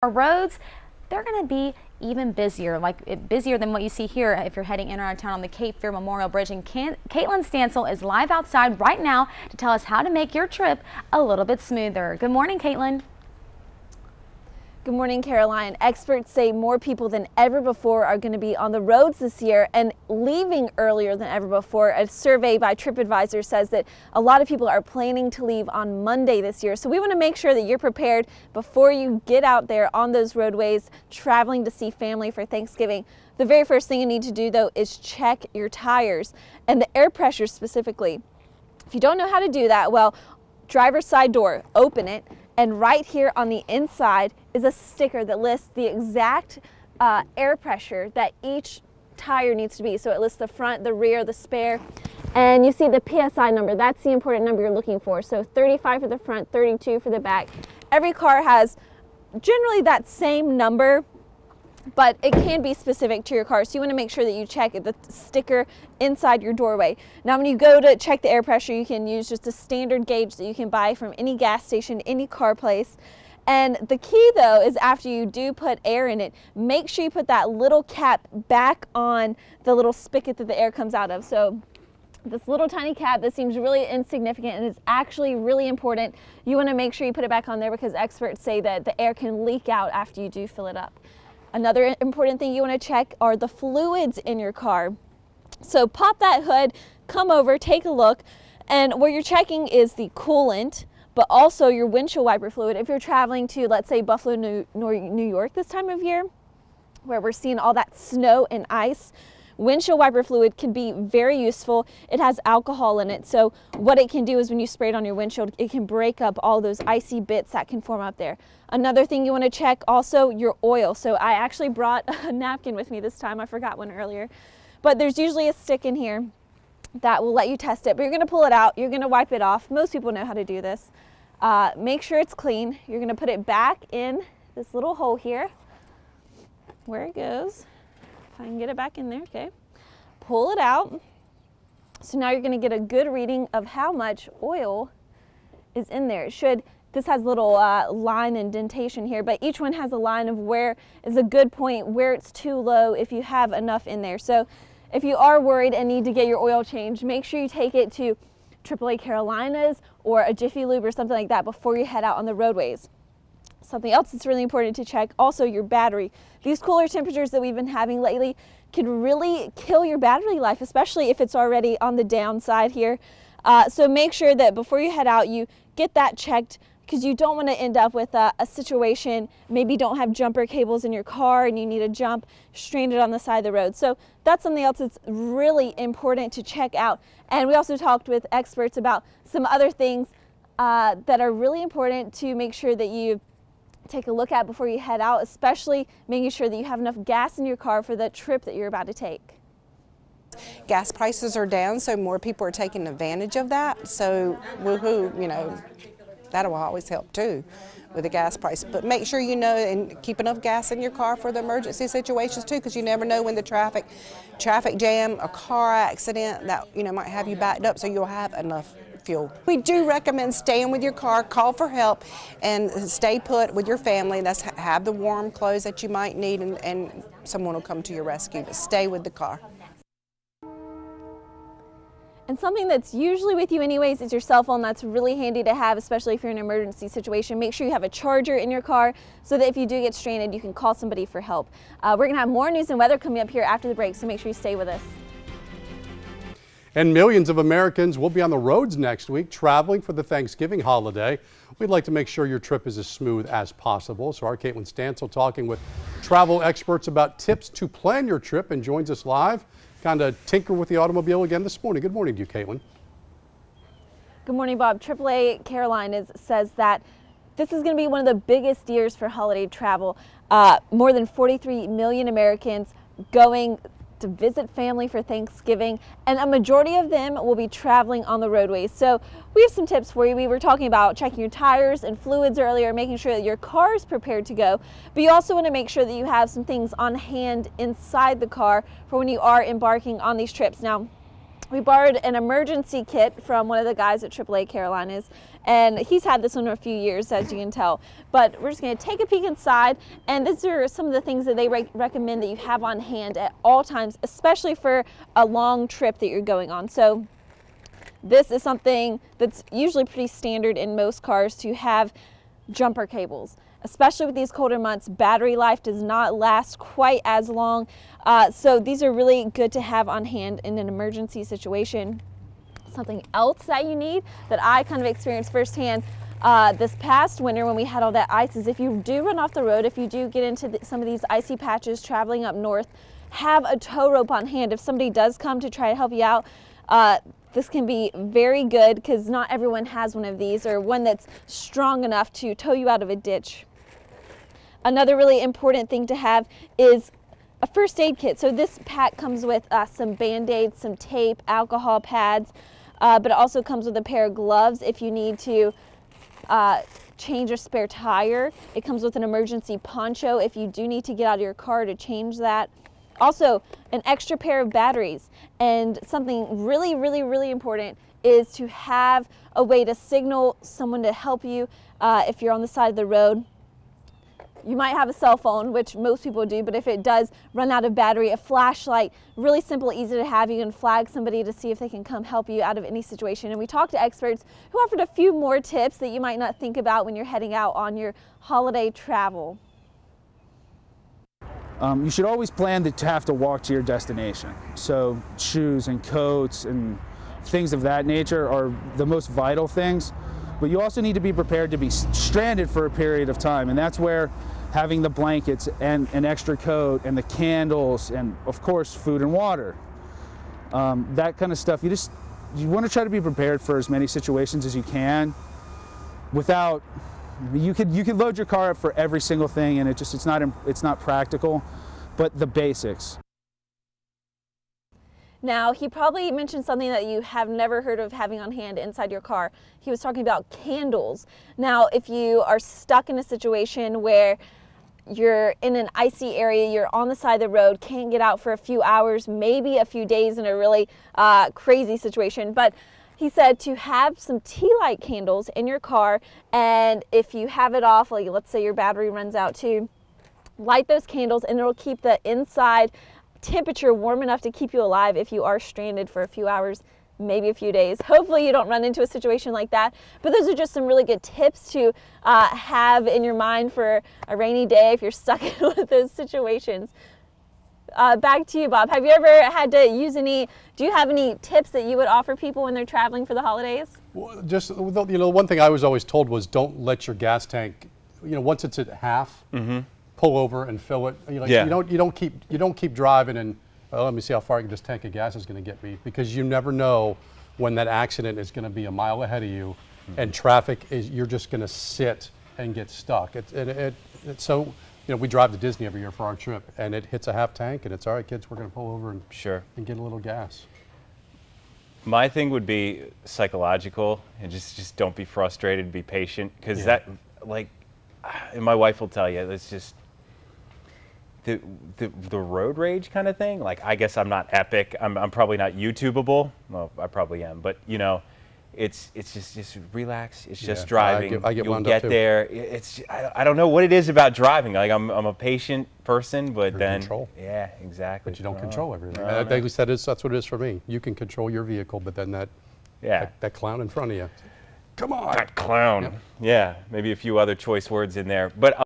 Our roads, they're going to be even busier, busier than what you see here if you're heading in or out of town on the Cape Fear Memorial Bridge. And Caitlin Stansel is live outside right now to tell us how to make your trip a little bit smoother. Good morning, Caitlin. Good morning, Caroline. Experts say more people than ever before are going to be on the roads this year and leaving earlier than ever before. A survey by TripAdvisor says that a lot of people are planning to leave on Monday this year. So we want to make sure that you're prepared before you get out there on those roadways traveling to see family for Thanksgiving. The very first thing you need to do, though, is check your tires and the air pressure specifically. If you don't know how to do that, well, driver's side door, open it. And right here on the inside is a sticker that lists the exact air pressure that each tire needs to be. So it lists the front, the rear, the spare, and you see the PSI number. That's the important number you're looking for. So 35 for the front, 32 for the back. Every car has generally that same number, but it can be specific to your car. So you want to make sure that you check the sticker inside your doorway. Now, when you go to check the air pressure, you can use just a standard gauge that you can buy from any gas station, any car place. And the key, though, is after you do put air in it, make sure you put that little cap back on the little spigot that the air comes out of. So this little tiny cap that seems really insignificant and is actually really important, you want to make sure you put it back on there because experts say that the air can leak out after you do fill it up. Another important thing you want to check are the fluids in your car. So pop that hood, come over, take a look, and what you're checking is the coolant, but also your windshield wiper fluid. If you're traveling to, let's say, Buffalo, New York this time of year, where we're seeing all that snow and ice, windshield wiper fluid can be very useful. It has alcohol in it, so what it can do is when you spray it on your windshield, it can break up all those icy bits that can form up there. Another thing you want to check also, your oil. So I actually brought a napkin with me this time. I forgot one earlier. But there's usually a stick in here that will let you test it. But you're going to pull it out. You're going to wipe it off. Most people know how to do this. Make sure it's clean. You're going to put it back in this little hole here where it goes. If I can get it back in there, okay. Pull it out. So now you're going to get a good reading of how much oil is in there. It should. This has a little line indentation here, but each one has a line of where is a good point, where it's too low if you have enough in there. So if you are worried and need to get your oil changed, make sure you take it to AAA Carolinas or a Jiffy Lube or something like that before you head out on the roadways. Something else that's really important to check, also your battery. These cooler temperatures that we've been having lately can really kill your battery life, especially if it's already on the downside here. So make sure that before you head out, you get that checked, because you don't want to end up with a situation, maybe you don't have jumper cables in your car and you need to jump stranded on the side of the road. So that's something else that's really important to check out. And we also talked with experts about some other things that are really important to make sure that you take a look at before you head out, especially making sure that you have enough gas in your car for the trip that you're about to take. Gas prices are down, so more people are taking advantage of that. So woohoo, you know, that'll always help too with the gas price. But make sure you know and keep enough gas in your car for the emergency situations too, because you never know when the traffic jam, a car accident that might have you backed up, so you'll have enough fuel. We do recommend staying with your car, call for help, and stay put with your family. That's have the warm clothes that you might need, and someone will come to your rescue. But stay with the car. And something that's usually with you anyways is your cell phone. That's really handy to have, especially if you're in an emergency situation. Make sure you have a charger in your car so that if you do get stranded, you can call somebody for help. We're going to have more news and weather coming up here after the break, so make sure you stay with us. And millions of Americans will be on the roads next week traveling for the Thanksgiving holiday. We'd like to make sure your trip is as smooth as possible. So our Caitlin Stansel talking with travel experts about tips to plan your trip and joins us live. Kind of tinker with the automobile again this morning. Good morning to you, Caitlin. Good morning, Bob. AAA Carolinas says that this is going to be one of the biggest years for holiday travel. More than 43 million Americans going to visit family for Thanksgiving, and a majority of them will be traveling on the roadways. So we have some tips for you. We were talking about checking your tires and fluids earlier, making sure that your car is prepared to go, but you also want to make sure that you have some things on hand inside the car for when you are embarking on these trips. Now, we borrowed an emergency kit from one of the guys at AAA Carolinas, and he's had this one a few years, as you can tell. But we're just going to take a peek inside, and these are some of the things that they recommend that you have on hand at all times, especially for a long trip that you're going on. So this is something that's usually pretty standard in most cars, to have jumper cables. Especially with these colder months, battery life does not last quite as long. So these are really good to have on hand in an emergency situation. Something else that you need that I kind of experienced firsthand this past winter when we had all that ice is, if you do run off the road, if you do get into some of these icy patches traveling up north, have a tow rope on hand. If somebody does come to try to help you out, this can be very good, because not everyone has one of these, or one that's strong enough to tow you out of a ditch. Another really important thing to have is a first aid kit. So this pack comes with some Band-Aids, some tape, alcohol pads, but it also comes with a pair of gloves if you need to change a spare tire. It comes with an emergency poncho if you do need to get out of your car to change that. Also, an extra pair of batteries. And something really, really, really important is to have a way to signal someone to help you if you're on the side of the road. You might have a cell phone, which most people do, but if it does run out of battery, a flashlight, really simple, easy to have. You can flag somebody to see if they can come help you out of any situation. And we talked to experts who offered a few more tips that you might not think about when you're heading out on your holiday travel. You should always plan to have to walk to your destination. So shoes and coats and things of that nature are the most vital things. But you also need to be prepared to be stranded for a period of time, and that's where having the blankets and an extra coat and the candles and, of course, food and water, that kind of stuff. You want to try to be prepared for as many situations as you can. Without, you could load your car up for every single thing, and it's not practical. But the basics. Now, he probably mentioned something that you have never heard of having on hand inside your car. He was talking about candles. Now, if you are stuck in a situation where you're in an icy area, you're on the side of the road, can't get out for a few hours, maybe a few days in a really crazy situation, but he said to have some tea light candles in your car, and if you have it off, like let's say your battery runs out too, light those candles and it'll keep the inside temperature warm enough to keep you alive if you are stranded for a few hours, maybe a few days. Hopefully you don't run into a situation like that, but those are just some really good tips to have in your mind for a rainy day if you're stuck in one of those situations. Back to you, Bob. Have you ever had to use do you have any tips that you would offer people when they're traveling for the holidays? Well, just, one thing I was always told was don't let your gas tank, once it's at half, pull over and fill it. You don't keep driving and let me see how far this tank of gas is going to get me, because you never know when that accident is going to be a mile ahead of you, and traffic is, you're just going to sit and get stuck. So we drive to Disney every year for our trip, and it hits a half tank, and it's all right, kids, we're going to pull over and get a little gas. My thing would be psychological, and just don't be frustrated, be patient, because and my wife will tell you, it's just the road rage kind of thing. Like, I guess I'm not epic. I'm probably not YouTubeable. Well, I probably am, but it's just relax. It's just driving. I get You'll wound get up too. there. I don't know what it is about driving. Like, I'm a patient person, but You're then in control. Yeah, exactly. But you don't control everything. No, I think we said that's what it is for me. You can control your vehicle, but then that clown in front of you. Come on. That clown. Yep. Yeah, maybe a few other choice words in there, but.